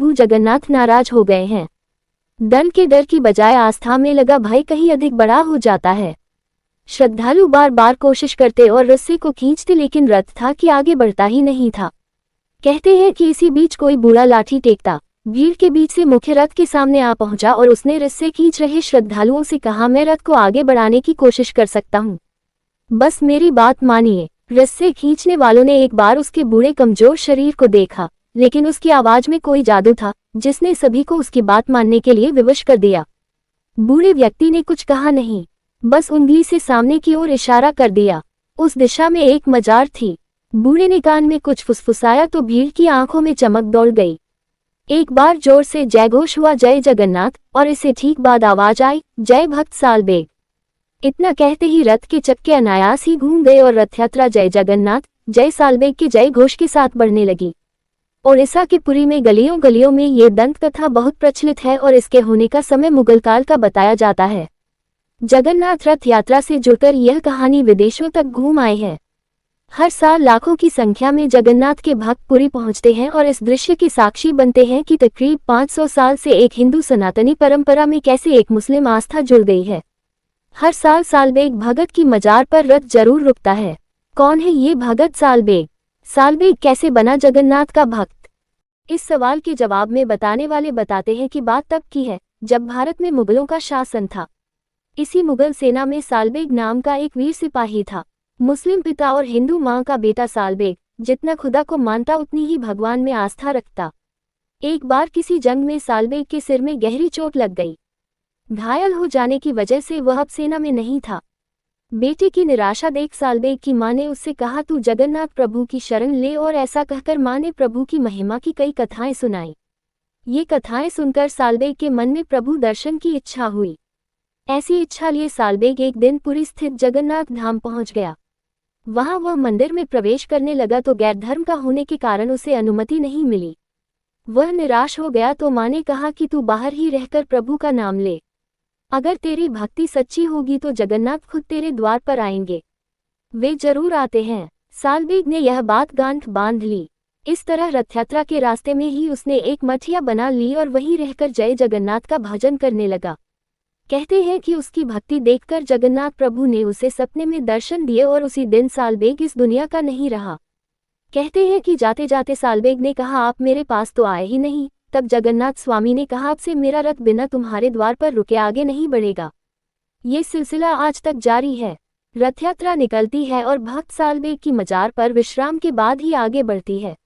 प्रभु जगन्नाथ नाराज हो गए हैं। दंड के डर की बजाय आस्था में लगा भय कहीं अधिक बड़ा हो जाता है। श्रद्धालु बार बार कोशिश करते और रस्से को खींचते, लेकिन रथ था कि आगे बढ़ता ही नहीं था। कहते हैं कि इसी बीच कोई बूढ़ा लाठी टेकता भीड़ के बीच से मुख्य रथ के सामने आ पहुंचा और उसने रस्से खींच रहे श्रद्धालुओं से कहा, मैं रथ को आगे बढ़ाने की कोशिश कर सकता हूं, बस मेरी बात मानिए। रस्से खींचने वालों ने एक बार उसके बूढ़े कमजोर शरीर को देखा, लेकिन उसकी आवाज में कोई जादू था जिसने सभी को उसकी बात मानने के लिए विवश कर दिया। बूढ़े व्यक्ति ने कुछ कहा नहीं, बस उंगली से सामने की ओर इशारा कर दिया। उस दिशा में एक मजार थी। बूढ़े ने कान में कुछ फुसफुसाया तो भीड़ की आंखों में चमक दौड़ गई। एक बार जोर से जयघोष हुआ, जय जगन्नाथ, और इससे ठीक बाद आवाज आई, जय भक्त सालबेग। इतना कहते ही रथ के चक्के अनायास ही घूम गए और रथ यात्रा जय जगन्नाथ जय सालबेग के जय घोष के साथ बढ़ने लगी। ओडिशा के पुरी में गलियों गलियों में ये दंत कथा बहुत प्रचलित है और इसके होने का समय मुगल काल का बताया जाता है। जगन्नाथ रथ यात्रा से जुड़कर यह कहानी विदेशों तक घूम आई है। हर साल लाखों की संख्या में जगन्नाथ के भक्त पुरी पहुंचते हैं और इस दृश्य के साक्षी बनते हैं कि तकरीब 500 साल से एक हिंदू सनातनी परंपरा में कैसे एक मुस्लिम आस्था जुड़ गई है। हर साल सालबेग भगत की मजार पर रथ जरूर रुकता है। कौन है ये भगत सालबेग? सालबेग कैसे बना जगन्नाथ का भक्त? इस सवाल के जवाब में बताने वाले बताते हैं कि बात तब की है जब भारत में मुगलों का शासन था। इसी मुगल सेना में सालबेग नाम का एक वीर सिपाही था। मुस्लिम पिता और हिंदू मां का बेटा सालबेग जितना खुदा को मानता उतनी ही भगवान में आस्था रखता। एक बार किसी जंग में सालबेग के सिर में गहरी चोट लग गई। घायल हो जाने की वजह से वह अब सेना में नहीं था। बेटे की निराशा देख सालबेग की मां ने उससे कहा, तू जगन्नाथ प्रभु की शरण ले, और ऐसा कहकर मां ने प्रभु की महिमा की कई कथाएं सुनाई। ये कथाएं सुनकर सालबेग के मन में प्रभु दर्शन की इच्छा हुई। ऐसी इच्छा लिए सालबेग एक दिन पुरी स्थित जगन्नाथ धाम पहुंच गया। वहां वह मंदिर में प्रवेश करने लगा तो गैर धर्म का होने के कारण उसे अनुमति नहीं मिली। वह निराश हो गया तो मां ने कहा कि तू बाहर ही रहकर प्रभु का नाम ले। अगर तेरी भक्ति सच्ची होगी तो जगन्नाथ खुद तेरे द्वार पर आएंगे। वे जरूर आते हैं। सालबेग ने यह बात गांठ बांध ली। इस तरह रथ यात्रा के रास्ते में ही उसने एक मठिया बना ली और वहीं रहकर जय जगन्नाथ का भजन करने लगा। कहते हैं कि उसकी भक्ति देखकर जगन्नाथ प्रभु ने उसे सपने में दर्शन दिए और उसी दिन सालबेग इस दुनिया का नहीं रहा। कहते हैं कि जाते जाते सालबेग ने कहा, आप मेरे पास तो आए ही नहीं। तब जगन्नाथ स्वामी ने कहा, अब से मेरा रथ बिना तुम्हारे द्वार पर रुके आगे नहीं बढ़ेगा। ये सिलसिला आज तक जारी है। रथ यात्रा निकलती है और भक्त सालबेग की मजार पर विश्राम के बाद ही आगे बढ़ती है।